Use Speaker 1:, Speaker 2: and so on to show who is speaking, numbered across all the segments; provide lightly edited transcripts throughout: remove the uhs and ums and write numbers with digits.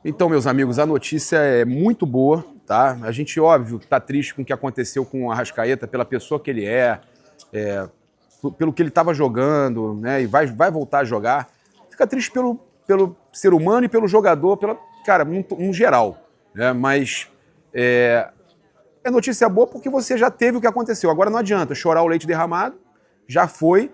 Speaker 1: Então, meus amigos, a notícia é muito boa, tá? A gente, óbvio, está triste com o que aconteceu com o Arrascaeta, pela pessoa que ele pelo que ele estava jogando, né? E vai voltar a jogar. Fica triste pelo ser humano e pelo jogador, cara, um geral, né? Mas é notícia boa porque você já teve o que aconteceu. Agora não adianta chorar o leite derramado, já foi.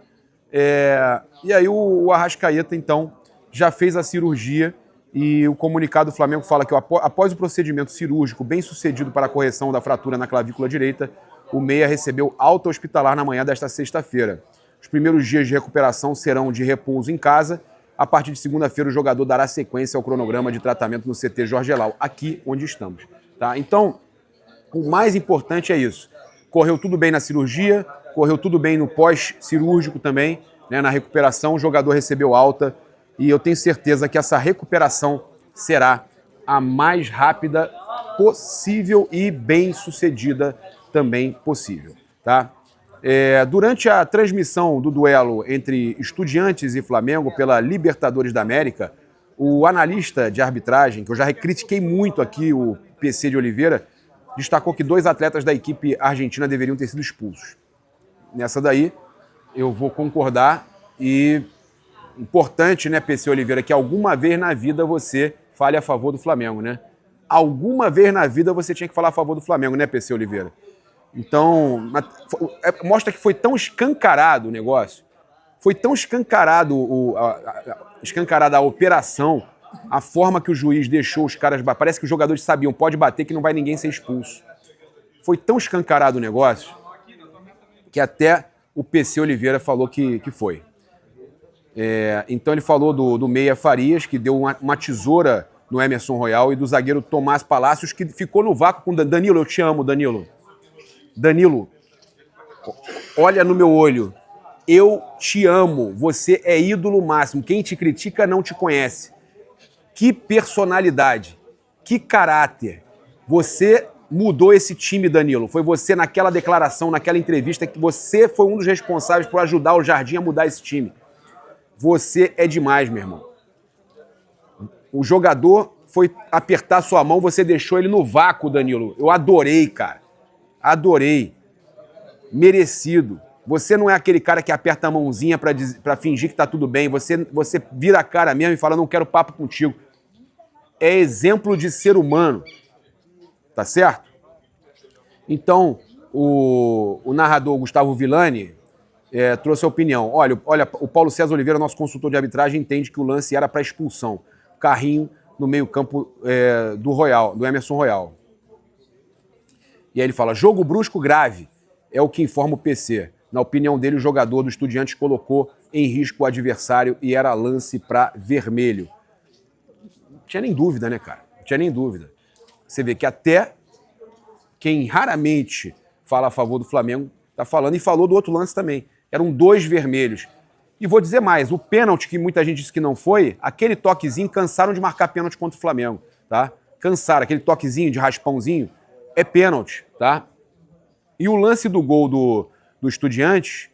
Speaker 1: E aí o Arrascaeta, então, já fez a cirurgia. E o comunicado do Flamengo fala que após o procedimento cirúrgico bem sucedido para a correção da fratura na clavícula direita, o Meia recebeu alta hospitalar na manhã desta sexta-feira. Os primeiros dias de recuperação serão de repouso em casa. A partir de segunda-feira, o jogador dará sequência ao cronograma de tratamento no CT Jorge Elal, aqui onde estamos. Tá? Então, o mais importante é isso. Correu tudo bem na cirurgia, correu tudo bem no pós-cirúrgico também, né? Na recuperação, o jogador recebeu alta. E eu tenho certeza que essa recuperação será a mais rápida possível e bem sucedida também possível. Tá? Durante a transmissão do duelo entre Estudiantes e Flamengo pela Libertadores da América, o analista de arbitragem, que eu já critiquei muito aqui, o PC de Oliveira, destacou que 2 atletas da equipe argentina deveriam ter sido expulsos. Nessa daí, eu vou concordar e... Importante, né, PC Oliveira, que alguma vez na vida você fale a favor do Flamengo, né? Alguma vez na vida você tinha que falar a favor do Flamengo, né, PC Oliveira? Então, mostra que foi tão escancarado o negócio, foi tão escancarado escancarada a operação, a forma que o juiz deixou os caras... Parece que os jogadores sabiam, pode bater que não vai ninguém ser expulso. Foi tão escancarado o negócio que até o PC Oliveira falou que foi. Então ele falou do Meia Farias, que deu uma tesoura no Emerson Royal, e do zagueiro Tomás Palacios, que ficou no vácuo com Danilo. Eu te amo, Danilo. Danilo, olha no meu olho. Eu te amo. Você é ídolo máximo. Quem te critica não te conhece. Que personalidade. Que caráter. Você mudou esse time, Danilo. Foi você naquela declaração, naquela entrevista, que você foi um dos responsáveis por ajudar o Jardim a mudar esse time. Você é demais, meu irmão. O jogador foi apertar sua mão, você deixou ele no vácuo, Danilo. Eu adorei, cara. Adorei. Merecido. Você não é aquele cara que aperta a mãozinha pra fingir que tá tudo bem. Você vira a cara mesmo e fala, não quero papo contigo. É exemplo de ser humano. Tá certo? Então, o narrador Gustavo Villani... trouxe a opinião. Olha, o Paulo César Oliveira, nosso consultor de arbitragem, entende que o lance era para expulsão. Carrinho no meio-campo do Emerson Royal. E aí ele fala, jogo brusco grave, é o que informa o PC. Na opinião dele, o jogador do Estudiantes colocou em risco o adversário e era lance para vermelho. Não tinha nem dúvida, né, cara? Não tinha nem dúvida. Você vê que até quem raramente fala a favor do Flamengo tá falando, e falou do outro lance também. Eram 2 vermelhos. E vou dizer mais, o pênalti, que muita gente disse que não foi, aquele toquezinho, cansaram de marcar pênalti contra o Flamengo, tá? Cansaram, aquele toquezinho de raspãozinho, é pênalti, tá? E o lance do gol do Estudiantes,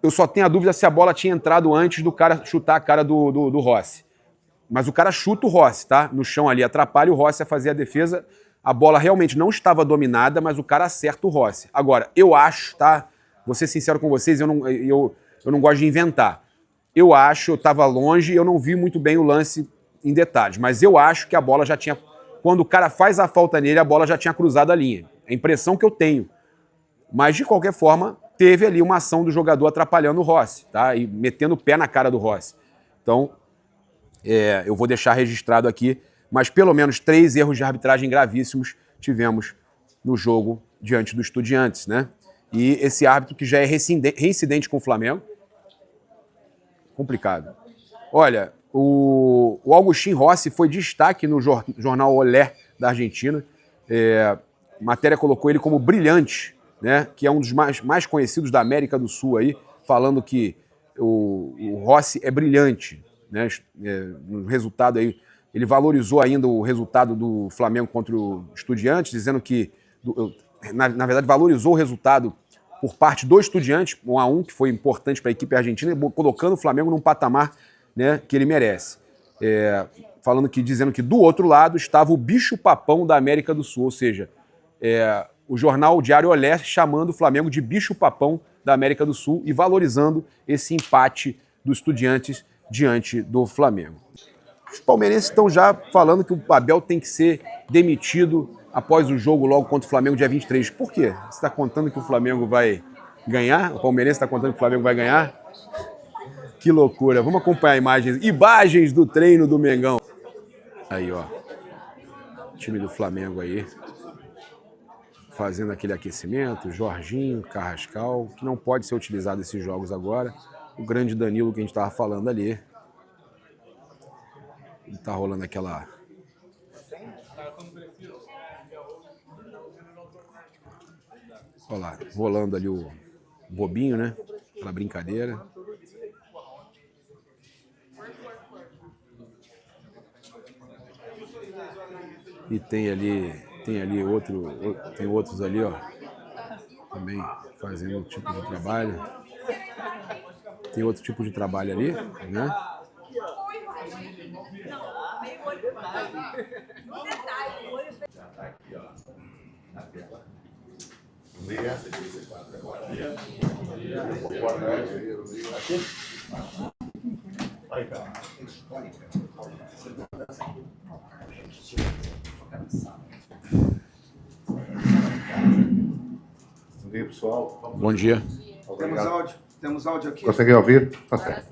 Speaker 1: eu só tenho a dúvida se a bola tinha entrado antes do cara chutar a cara do Rossi. Mas o cara chuta o Rossi, tá? No chão ali, atrapalha o Rossi a fazer a defesa. A bola realmente não estava dominada, mas o cara acerta o Rossi. Agora, eu acho, tá? Vou ser sincero com vocês, eu não gosto de inventar. Eu estava longe, eu não vi muito bem o lance em detalhes, mas eu acho que a bola já tinha... Quando o cara faz a falta nele, a bola já tinha cruzado a linha. É a impressão que eu tenho. Mas, de qualquer forma, teve ali uma ação do jogador atrapalhando o Rossi, tá? E metendo o pé na cara do Rossi. Então, eu vou deixar registrado aqui, mas pelo menos 3 erros de arbitragem gravíssimos tivemos no jogo diante do Estudiantes, né? E esse árbitro que já é reincidente com o Flamengo. Complicado. Olha, o Agustín Rossi foi destaque no jornal Olé da Argentina. A matéria colocou ele como brilhante, né? Que é um dos mais conhecidos da América do Sul aí, falando que o Rossi é brilhante, né? No resultado aí, ele valorizou ainda o resultado do Flamengo contra o Estudiantes, dizendo que na verdade, valorizou o resultado por parte do Estudiantes, 1-1, que foi importante para a equipe argentina, colocando o Flamengo num patamar, né, que ele merece. dizendo que do outro lado estava o bicho-papão da América do Sul, ou seja, o jornal Diário Olé chamando o Flamengo de bicho-papão da América do Sul e valorizando esse empate dos Estudiantes diante do Flamengo. Os palmeirenses estão já falando que o Abel tem que ser demitido após o jogo logo contra o Flamengo dia 23. Por quê? Você está contando que o Flamengo vai ganhar? O palmeirense está contando que o Flamengo vai ganhar? Que loucura. Vamos acompanhar imagens do treino do Mengão. Aí, ó. Time do Flamengo aí. Fazendo aquele aquecimento. Jorginho, Carrascal, que não pode ser utilizado esses jogos agora. O grande Danilo que a gente estava falando ali. Tá rolando aquela... Olha lá, rolando ali o bobinho, né? Aquela brincadeira. E tem outros ali, ó, também fazendo outro tipo de trabalho. Tem outro tipo de trabalho ali, né?
Speaker 2: Bom dia, pessoal.
Speaker 1: Bom dia.
Speaker 3: Temos áudio aqui.
Speaker 2: Conseguem ouvir? Consegue.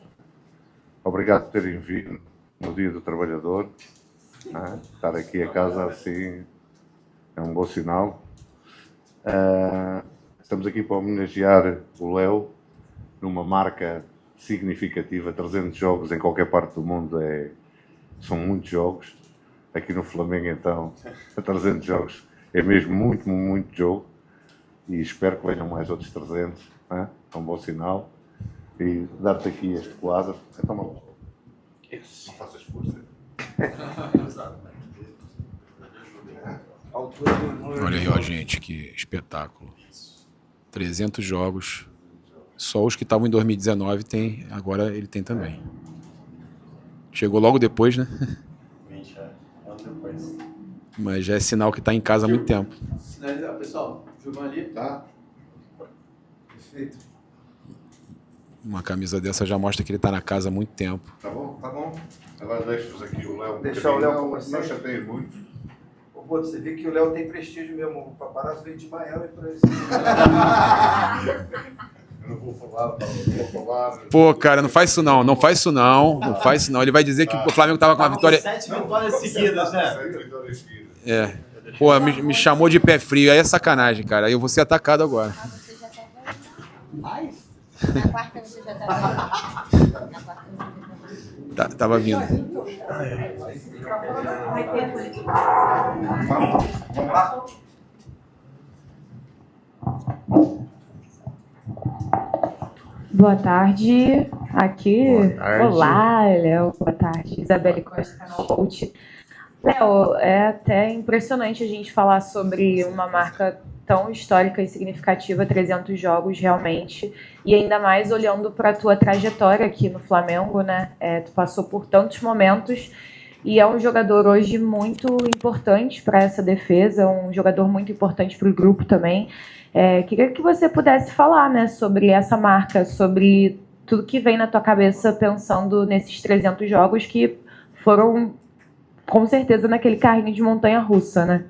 Speaker 2: Obrigado por terem vindo no Dia do Trabalhador. Estar aqui a casa assim é um bom sinal. Estamos aqui para homenagear o Léo numa marca significativa. 300 jogos em qualquer parte do mundo são muitos jogos. Aqui no Flamengo, então, 300 jogos é mesmo muito, muito jogo. E espero que venham mais outros 300. É um bom sinal. E dar-te aqui este quadro. Então, não faças força.
Speaker 1: Olha aí, ó, gente, que espetáculo. 300 jogos. Só os que estavam em 2019 tem, agora ele tem também. Chegou logo depois, né?
Speaker 3: 20 anos depois.
Speaker 1: Mas já é sinal que está em casa há muito tempo.
Speaker 3: Sinalizar, pessoal, jogam ali.
Speaker 2: Tá?
Speaker 3: Perfeito.
Speaker 1: Uma camisa dessa já mostra que ele está na casa há muito tempo.
Speaker 2: Tá bom?
Speaker 3: Tá bom?
Speaker 2: Agora deixo-vos aqui o Léo.
Speaker 3: Deixar o Léo com
Speaker 2: não
Speaker 3: você.
Speaker 2: chateio muito.
Speaker 3: Ô, Boto, você vê que o Léo tem prestígio mesmo. O paparazzo veio de Miami pra isso.
Speaker 2: Eu não vou falar, não vou falar.
Speaker 1: Pô, cara, não faz isso não. Não faz isso não. Não faz isso não. Ele vai dizer que o Flamengo estava com uma vitória...
Speaker 3: 7 vitórias seguidas, né?
Speaker 2: 7 vitórias seguidas.
Speaker 1: É. Pô, me chamou de pé frio. Aí é sacanagem, cara. Aí eu vou ser atacado agora.
Speaker 4: Você já tá vendo?
Speaker 3: Mais?
Speaker 4: Na quarta você já tá vendo? Na quarta você já tá vendo?
Speaker 1: Tava vindo.
Speaker 3: Vamos lá?
Speaker 5: Boa tarde, aqui.
Speaker 2: Boa tarde.
Speaker 5: Olá, Léo. Boa tarde. Isabelle Costa, canal Coach. Léo, é até impressionante a gente falar sobre uma marca tão histórica e significativa, 300 jogos realmente, e ainda mais olhando para a tua trajetória aqui no Flamengo, né? Tu passou por tantos momentos e é um jogador hoje muito importante para essa defesa, um jogador muito importante para o grupo também. Queria que você pudesse falar, né, sobre essa marca, sobre tudo que vem na tua cabeça pensando nesses 300 jogos que foram, com certeza, naquele carrinho de montanha-russa, né?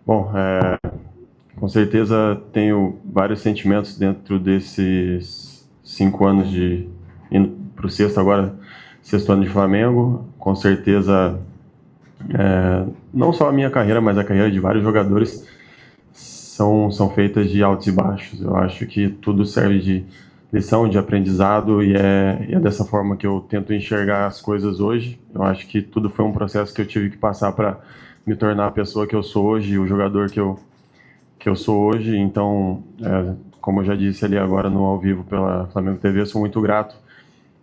Speaker 6: Bom, com certeza tenho vários sentimentos dentro desses 5 anos de indo para o sexto ano de Flamengo. Com certeza, não só a minha carreira, mas a carreira de vários jogadores são feitas de altos e baixos. Eu acho que tudo serve de lição, de aprendizado, e é dessa forma que eu tento enxergar as coisas hoje. Eu acho que tudo foi um processo que eu tive que passar para me tornar a pessoa que eu sou hoje, o jogador que eu sou hoje. Então, como eu já disse ali agora no ao vivo pela Flamengo TV, eu sou muito grato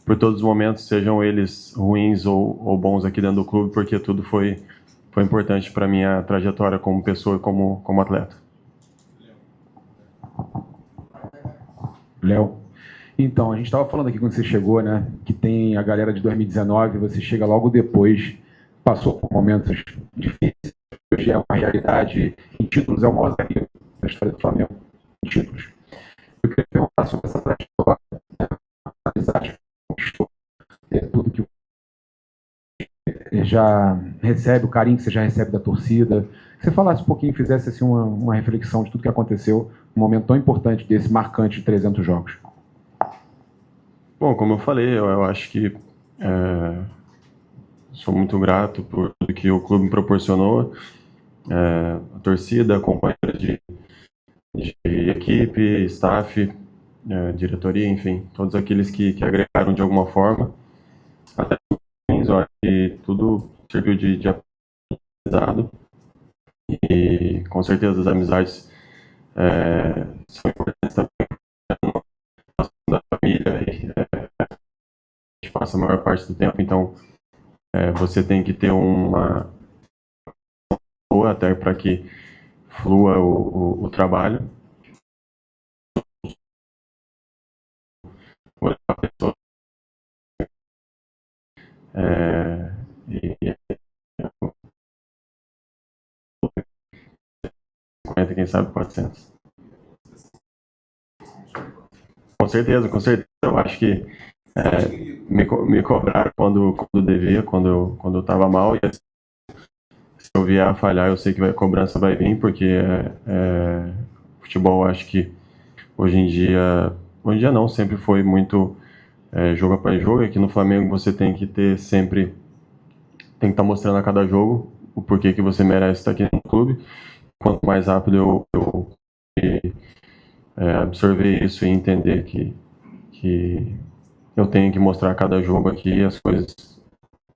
Speaker 6: por todos os momentos, sejam eles ruins ou bons aqui dentro do clube, porque tudo foi importante para minha trajetória como pessoa e como atleta.
Speaker 7: Léo, Então, a gente estava falando aqui quando você chegou, né? Que tem a galera de 2019, você chega logo depois, passou por momentos difíceis, hoje é uma realidade, em títulos é o maior zagueiro da história do Flamengo, em títulos. Eu queria perguntar sobre essa trajetória, né? A amizade que conquistou, tudo que já recebe, o carinho que você já recebe da torcida. Que você falasse um pouquinho, fizesse assim, uma reflexão de tudo que aconteceu num momento tão importante desse, marcante de 300 jogos.
Speaker 6: Bom, como eu falei, eu acho que sou muito grato por tudo que o clube me proporcionou, a torcida, companheiros de equipe, staff, diretoria, enfim, todos aqueles que agregaram de alguma forma. Até eu acho que tudo serviu de aprendizado e com certeza as amizades são importantes também da família e a gente passa a maior parte do tempo, então você tem que ter uma boa até para que flua o trabalho. A pessoa, e 50, quem sabe 400. Com certeza, com certeza. Eu acho que me cobraram quando devia, quando eu estava mal. E se eu vier a falhar, eu sei que a cobrança vai vir, porque futebol, acho que hoje em dia não, sempre foi muito jogo após jogo. Aqui no Flamengo você tem que ter sempre, tem que estar mostrando a cada jogo o porquê que você merece estar aqui no clube. Quanto mais rápido eu absorver isso e entender que eu tenho que mostrar a cada jogo aqui, as coisas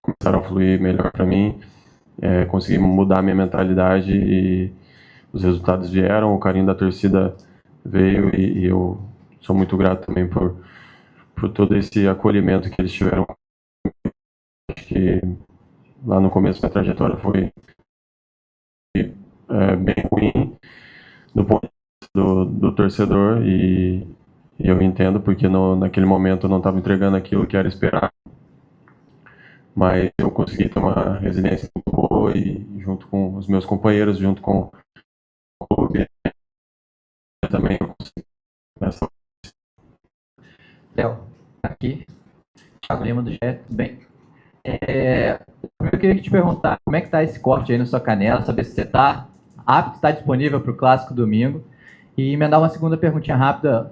Speaker 6: começaram a fluir melhor para mim, consegui mudar a minha mentalidade e os resultados vieram, o carinho da torcida veio e eu sou muito grato também por todo esse acolhimento que eles tiveram. Acho que lá no começo da trajetória foi bem ruim do ponto de vista do torcedor e eu entendo porque naquele momento eu não estava entregando aquilo que era esperado, mas eu consegui ter uma resiliência muito boa e junto com os meus companheiros, junto com o clube, também eu consegui nessa.
Speaker 8: Léo, aqui, Thiago Lima do GE, tudo bem? Eu queria te perguntar, como é que tá esse corte aí na sua canela, saber se você tá apto, está disponível para o Clássico domingo, e emendar uma segunda perguntinha rápida,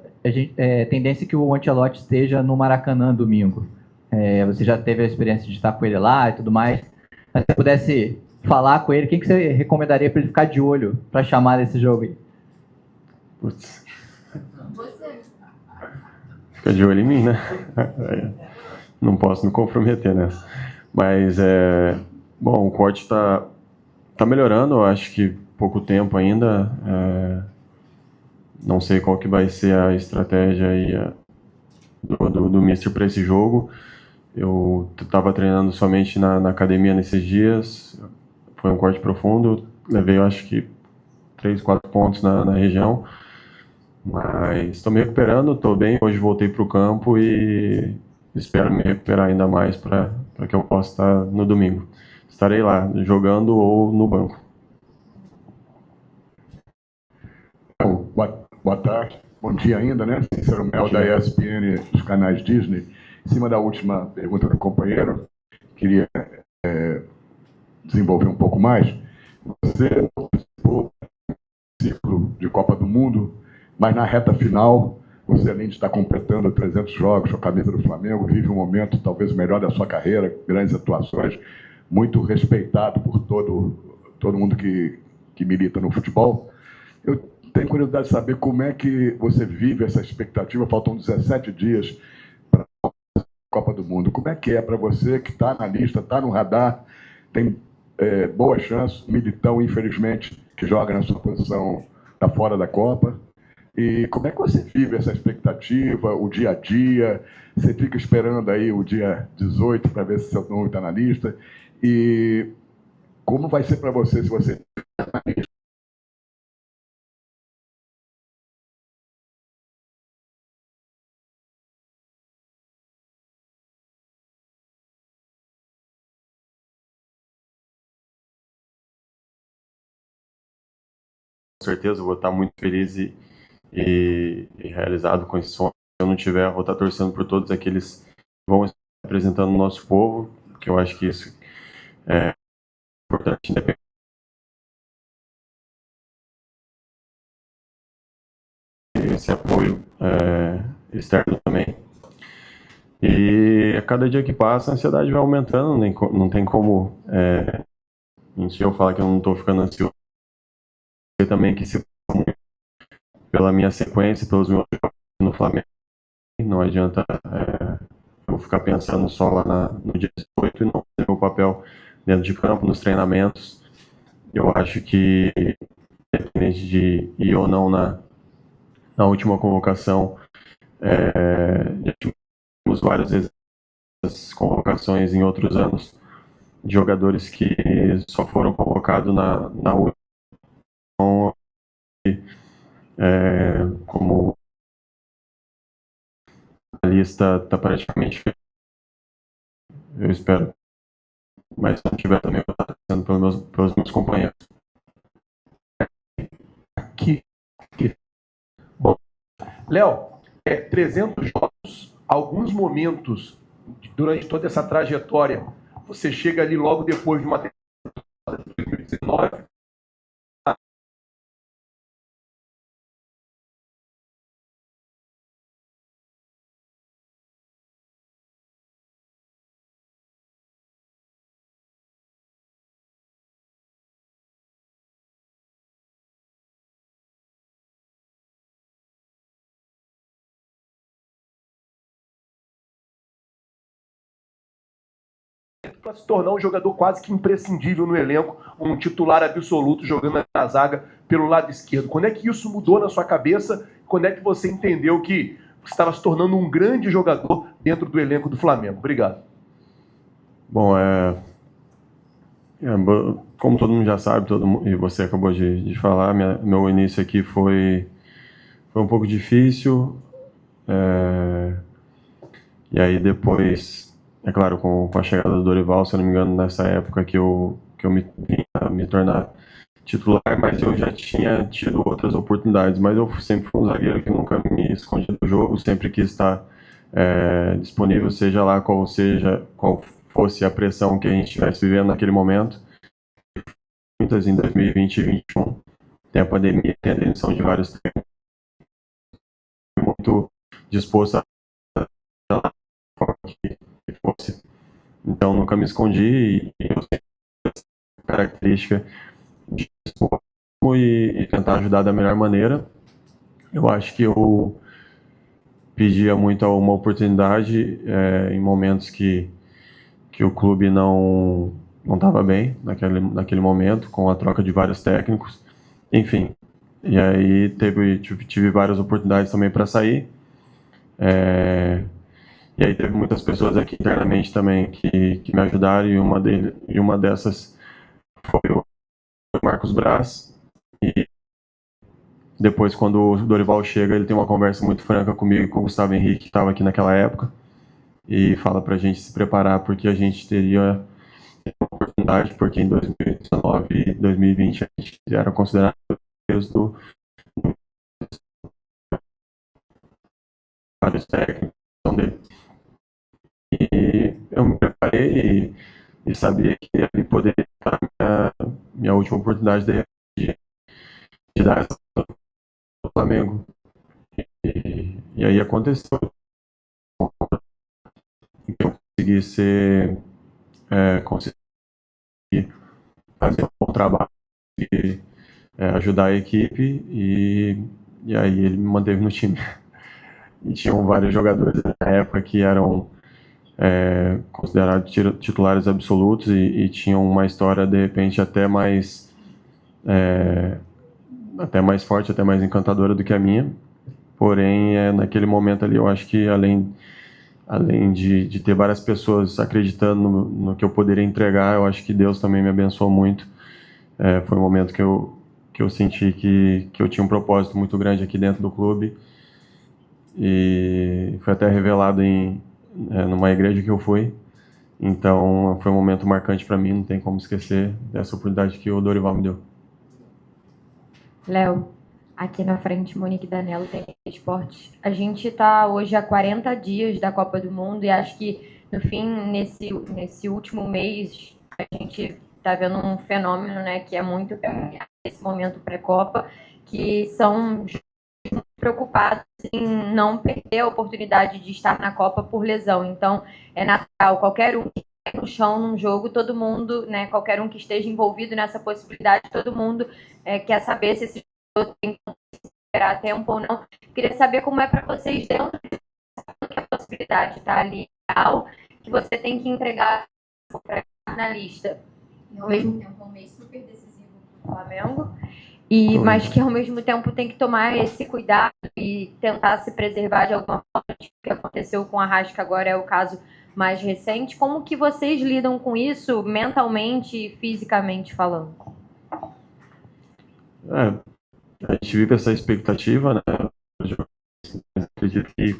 Speaker 8: tendência que o Ancelotti esteja no Maracanã domingo. Você já teve a experiência de estar com ele lá e tudo mais, mas se você pudesse falar com ele, quem que você recomendaria para ele ficar de olho para chamar desse jogo aí?
Speaker 6: Putz.
Speaker 4: Você.
Speaker 6: Fica de olho em mim, né? Não posso me comprometer nessa. Mas, bom, o corte está melhorando, eu acho que pouco tempo ainda. Não sei qual que vai ser a estratégia aí, do Mister para esse jogo. Eu estava treinando somente na academia nesses dias, foi um corte profundo, levei, eu acho que 3, 4 pontos na região. Mas estou me recuperando, estou bem. Hoje voltei para o campo e espero me recuperar ainda mais para que eu possa estar no domingo. Estarei lá, jogando ou no banco.
Speaker 9: Boa tarde, bom dia ainda, né? Cícero Mel da ESPN dos canais Disney. Em cima da última pergunta do companheiro, queria desenvolver um pouco mais. Você participou do ciclo de Copa do Mundo, mas na reta final, você além de estar completando 300 jogos com a camisa do Flamengo, vive um momento talvez o melhor da sua carreira, grandes atuações, muito respeitado por todo mundo que milita no futebol. Eu tenho curiosidade de saber como é que você vive essa expectativa, faltam 17 dias para a Copa do Mundo. Como é que é para você que está na lista, está no radar, tem boa chance, Militão, infelizmente, que joga na sua posição, está fora da Copa. E como é que você vive essa expectativa, o dia a dia? Você fica esperando aí o dia 18 para ver se seu nome está na lista? E como vai ser para você se você está na lista?
Speaker 6: certeza vou estar muito feliz e realizado com esse sonho. Se eu não tiver, vou estar torcendo por todos aqueles que vão estar representando o nosso povo, que eu acho que isso é importante, independente desse apoio externo também. E a cada dia que passa, a ansiedade vai aumentando, não tem como eu falar que eu não estou ficando ansioso. Eu também que se pela minha sequência, pelos meus jogos no Flamengo, não adianta eu ficar pensando só lá no dia 18 e não fazer meu papel dentro de campo, nos treinamentos. Eu acho que, independente de ir ou não na última convocação, já tivemos várias vezes as convocações em outros anos de jogadores que só foram convocados na última. Então, como a lista está praticamente feita, eu espero, mas se não tiver também, eu vou estar sendo pelos meus companheiros.
Speaker 10: Aqui. Bom, Léo, 300 jogos, alguns momentos durante toda essa trajetória, você chega ali logo depois de uma temporada de 2019, para se tornar um jogador quase que imprescindível no elenco, um titular absoluto jogando na zaga pelo lado esquerdo. Quando é que isso mudou na sua cabeça? Quando é que você entendeu que você estava se tornando um grande jogador dentro do elenco do Flamengo? Obrigado.
Speaker 6: Bom, como todo mundo já sabe, e você acabou de falar, meu início aqui foi um pouco difícil. E aí depois, é claro, com a chegada do Dorival, se eu não me engano, nessa época que eu vim a me tornar titular, mas eu já tinha tido outras oportunidades, mas eu sempre fui um zagueiro que nunca me escondi do jogo, sempre quis estar disponível, seja lá qual fosse a pressão que a gente estivesse vivendo naquele momento. Muitas em 2020 e 2021, tem a pandemia, tem a demissão de vários técnicos, muito disposto a que fosse. Então nunca me escondi e eu sempre tive essa característica de e tentar ajudar da melhor maneira. Eu acho que eu pedia muito uma oportunidade em momentos que o clube não estava bem naquele momento, com a troca de vários técnicos, enfim. E aí tive várias oportunidades também para sair. E aí teve muitas pessoas aqui internamente também que me ajudaram, e uma dessas foi o Marcos Braz. E depois, quando o Dorival chega, ele tem uma conversa muito franca comigo e com o Gustavo Henrique, que estava aqui naquela época, e fala para a gente se preparar, porque a gente teria uma oportunidade, porque em 2019 e 2020 a gente era considerado do vários técnicos dele. E eu me preparei e sabia que ia poder estar minha última oportunidade de dar essa no Flamengo. E aí aconteceu. Eu consegui fazer um bom trabalho e ajudar a equipe, e aí ele me manteve no time. E tinham vários jogadores na época que eram considerados titulares absolutos e tinham uma história, de repente, até mais forte, até mais encantadora do que a minha. Porém, naquele momento ali, eu acho que além de ter várias pessoas acreditando no que eu poderia entregar, eu acho que Deus também me abençoou muito. Foi um momento que eu senti que eu tinha um propósito muito grande aqui dentro do clube, e foi até revelado numa igreja que eu fui. Então foi um momento marcante para mim, não tem como esquecer dessa oportunidade que o Dorival me deu.
Speaker 5: Léo, aqui na frente, Monique Danello, tem esportes. A gente está hoje há 40 dias da Copa do Mundo e acho que, no fim, nesse último mês, a gente está vendo um fenômeno, né, que é muito esse momento pré-Copa, que são preocupados em não perder a oportunidade de estar na Copa por lesão. Então, é natural, qualquer um que esteja no chão num jogo, todo mundo, né, qualquer um que esteja envolvido nessa possibilidade, todo mundo quer saber se esse jogo tem que esperar tempo ou não. Queria saber como é para vocês, dentro que a possibilidade está ali, real, que você tem que entregar na lista. E, ao mesmo tempo, é um mês super decisivo para o Flamengo. Mas que ao mesmo tempo tem que tomar esse cuidado e tentar se preservar de alguma forma. O que aconteceu com a Arrasca agora é o caso mais recente. Como que vocês lidam com isso mentalmente e fisicamente falando?
Speaker 6: A gente vive essa expectativa, né? Eu acredito que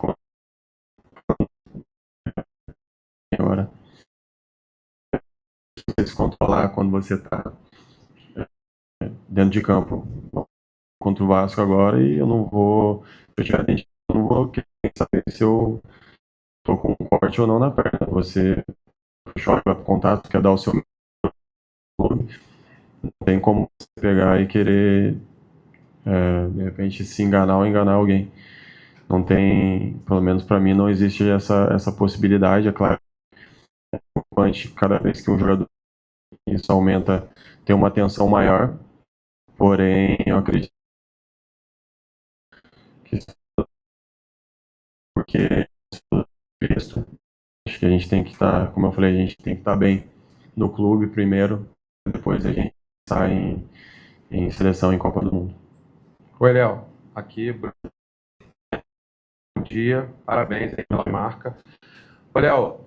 Speaker 6: agora você se controlar quando você está dentro de campo contra o Vasco agora e eu não vou querer saber se eu tô com um corte ou não na perna. Você joga contato, quer dar o seu clube, não tem como você pegar e querer de repente se enganar ou enganar alguém. Não tem, pelo menos para mim, não existe essa possibilidade. É claro, cada vez que um jogador isso aumenta, tem uma tensão maior. Porém, eu acredito que porque isso, acho que a gente tem que estar, como eu falei, a gente tem que estar bem no clube primeiro, depois a gente sai em seleção em Copa do Mundo.
Speaker 10: Oi, Léo. Aqui, bom dia. Parabéns aí pela marca. Ô, Léo,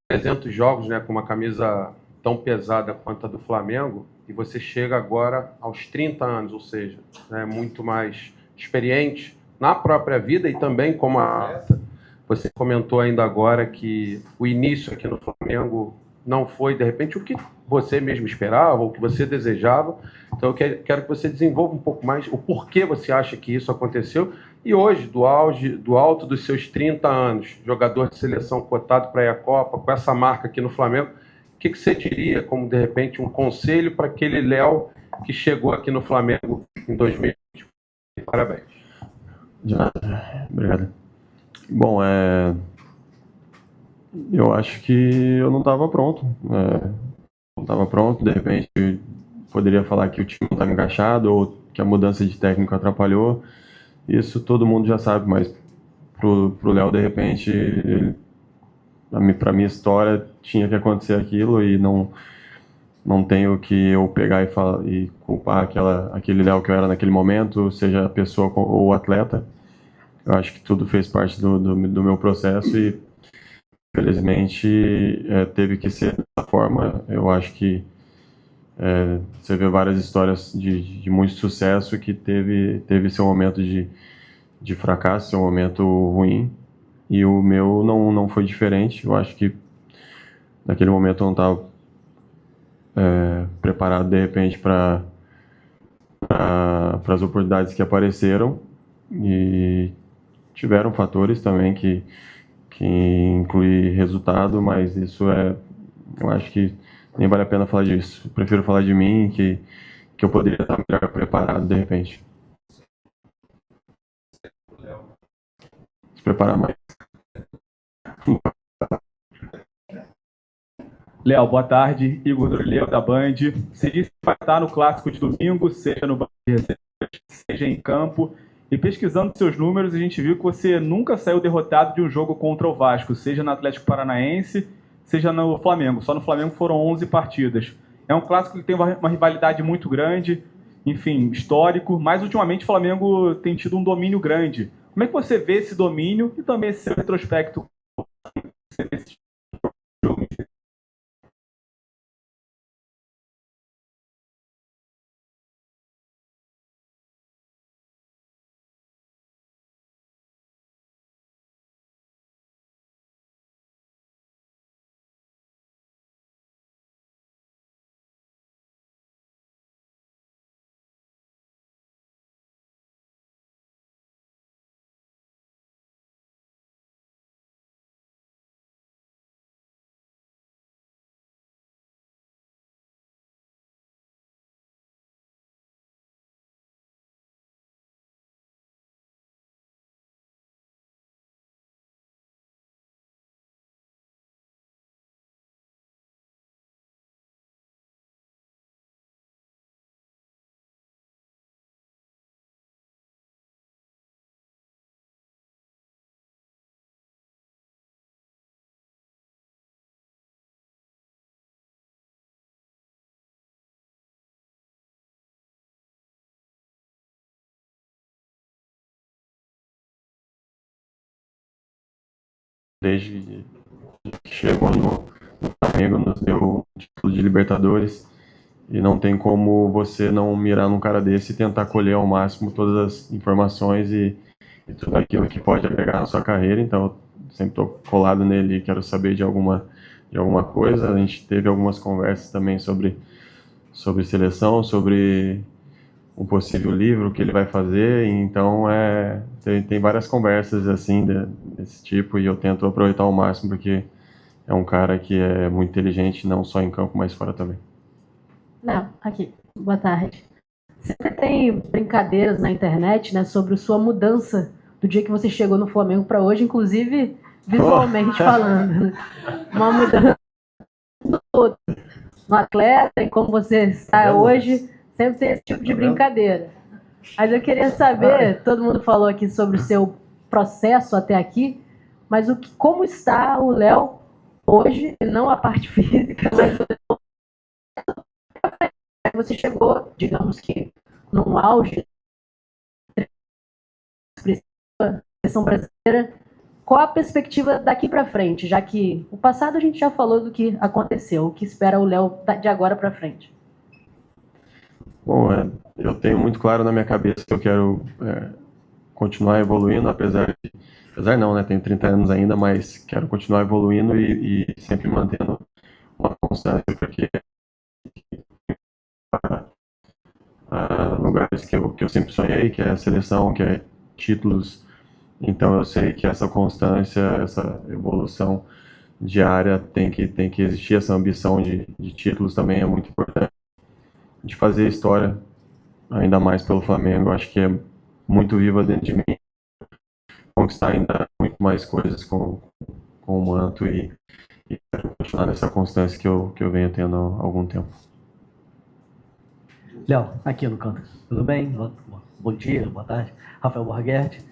Speaker 10: 300 jogos, né, com uma camisa tão pesada quanto a do Flamengo, e você chega agora aos 30 anos, ou seja, né, muito mais experiente na própria vida e também como atleta. Você comentou ainda agora que o início aqui no Flamengo não foi, de repente, o que você mesmo esperava, ou o que você desejava. Então, eu quero que você desenvolva um pouco mais o porquê você acha que isso aconteceu. E hoje, do alto dos seus 30 anos, jogador de seleção cotado para ir à Copa, com essa marca aqui no Flamengo, o que você diria como, de repente, um conselho para aquele Léo que chegou aqui no Flamengo em 2020? Parabéns.
Speaker 6: De nada. Obrigado. Bom, eu acho que eu não estava pronto. Não estava pronto, de repente poderia falar que o time não estava encaixado ou que a mudança de técnico atrapalhou. Isso todo mundo já sabe, mas pro Léo, de repente, para minha história, tinha que acontecer aquilo e não tenho que eu pegar e culpar aquele Léo que eu era naquele momento, seja a pessoa ou o atleta. Eu acho que tudo fez parte do meu processo e, felizmente, teve que ser dessa forma. Eu acho que você vê várias histórias de muito sucesso que teve seu momento de fracasso, seu momento ruim, e o meu não foi diferente. Eu acho que naquele momento eu não estava preparado, de repente, para as oportunidades que apareceram, e tiveram fatores também que inclui resultado, mas isso eu acho que nem vale a pena falar disso. Eu prefiro falar de mim, que eu poderia estar melhor preparado, de repente. Se preparar mais.
Speaker 11: Léo, boa tarde. Igor Dorleu, da Band. Você disse que vai estar no Clássico de domingo, seja no seja em campo. E pesquisando seus números, a gente viu que você nunca saiu derrotado de um jogo contra o Vasco, seja no Atlético Paranaense, seja no Flamengo. Só no Flamengo foram 11 partidas. É um clássico que tem uma rivalidade muito grande, enfim, histórico, mas ultimamente o Flamengo tem tido um domínio grande. Como é que você vê esse domínio e também esse seu retrospecto?
Speaker 6: desde que chegou no Flamengo, nos deu o título de Libertadores. E não tem como você não mirar num cara desse e tentar colher ao máximo todas as informações e tudo aquilo que pode agregar na sua carreira. Então, eu sempre estou colado nele e quero saber de alguma coisa. A gente teve algumas conversas também sobre seleção, sobre um possível livro que ele vai fazer. Então, tem várias conversas assim desse tipo e eu tento aproveitar ao máximo porque é um cara que é muito inteligente, não só em campo, mas fora também.
Speaker 12: Não, aqui. Boa tarde. Sempre tem brincadeiras na internet, né, sobre sua mudança do dia que você chegou no Flamengo para hoje, inclusive visualmente falando. Né? Uma mudança toda no atleta e como você está hoje, sempre tem esse tipo de brincadeira. Mas eu queria saber, todo mundo falou aqui sobre o seu processo até aqui, mas como está o Léo hoje, não a parte física, mas você chegou, digamos que, num auge da seleção brasileira. Qual a perspectiva daqui para frente? Já que o passado a gente já falou do que aconteceu, o que espera o Léo de agora para frente?
Speaker 6: Bom, eu tenho muito claro na minha cabeça que eu quero continuar evoluindo, apesar não, né? Tenho 30 anos ainda, mas quero continuar evoluindo e sempre mantendo uma constância, porque lugares que eu sempre sonhei, que é a seleção, que é títulos. Então eu sei que essa constância, essa evolução diária tem que existir, essa ambição de títulos também é muito importante. De fazer história, ainda mais pelo Flamengo, eu acho que é muito viva dentro de mim. Conquistar ainda muito mais coisas com o manto e quero continuar nessa constância que eu venho tendo há algum tempo.
Speaker 13: Léo, aqui no canto. Tudo bem? Bom dia, boa tarde. Rafael Borghetti.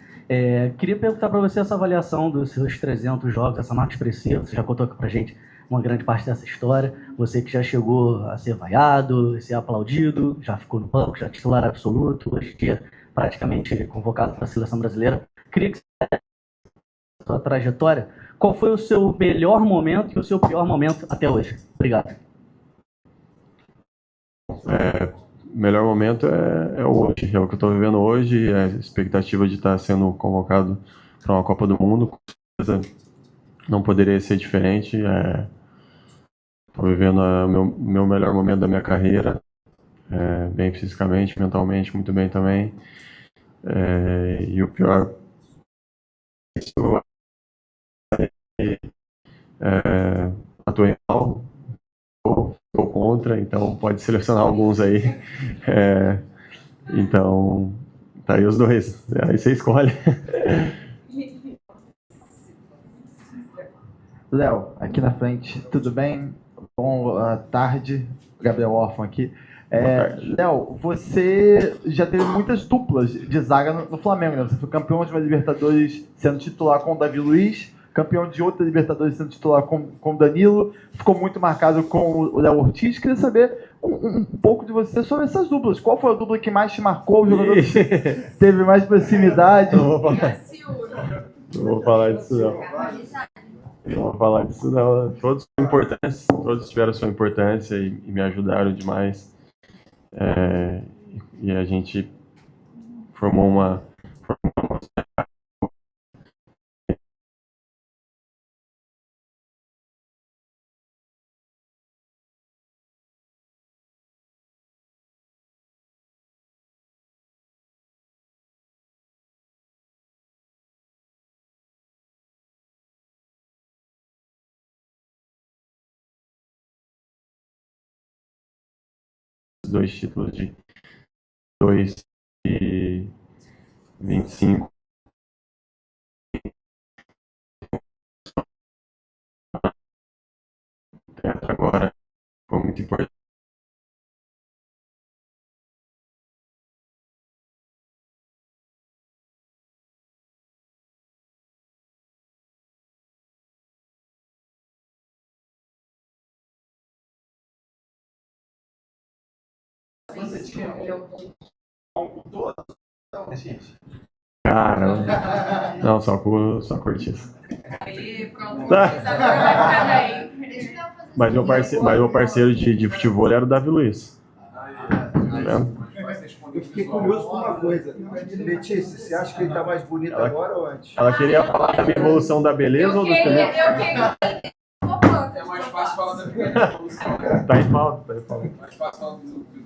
Speaker 13: Queria perguntar para você essa avaliação dos seus 300 jogos, essa marca expressiva. Você já contou aqui para gente uma grande parte dessa história. Você que já chegou a ser vaiado, a ser aplaudido, já ficou no banco, já titular absoluto, hoje em dia praticamente convocado para a seleção brasileira. Queria que você, sua trajetória, qual foi o seu melhor momento e o seu pior momento até hoje? Obrigado.
Speaker 6: O melhor momento é hoje, é o que eu estou vivendo hoje, a expectativa de estar sendo convocado para uma Copa do Mundo, com certeza não poderia ser diferente. Estou vivendo o meu melhor momento da minha carreira, bem fisicamente, mentalmente, muito bem também. E o pior atuei mal, estou contra, então pode selecionar alguns aí. Então, tá aí os dois. Aí você escolhe.
Speaker 14: Léo, aqui na frente, tudo bem? Boa tarde, Gabriel Orfan aqui. Léo, você já teve muitas duplas de zaga no Flamengo, né? Você foi campeão de uma Libertadores sendo titular com o Davi Luiz, campeão de outra Libertadores sendo titular com o Danilo, ficou muito marcado com o Léo Ortiz. Queria saber um pouco de você sobre essas duplas. Qual foi a dupla que mais te marcou, o jogador que teve mais proximidade?
Speaker 6: Não vou falar disso não. Não vou falar disso não. Todos são importantes, todos tiveram sua importância e me ajudaram demais. E a gente formou uma dois títulos de 2 e 25. Agora foi muito importante.
Speaker 3: Você tinha todas.
Speaker 6: Caramba. Não, só cortiça.
Speaker 5: Aí, pronto.
Speaker 6: Tá.
Speaker 5: Isabela vai ficar daí.
Speaker 6: Mas meu parceiro de futebol era o Davi Luiz. Tá vendo?
Speaker 3: Eu fiquei curioso com uma coisa. Letícia, você acha que ele tá mais bonito agora ou antes?
Speaker 6: Ela queria falar da evolução da beleza ou do filho?
Speaker 5: Eu
Speaker 1: É mais fácil falar da evolução.
Speaker 6: Tá em falta, tá em falta.
Speaker 1: Mais fácil falar do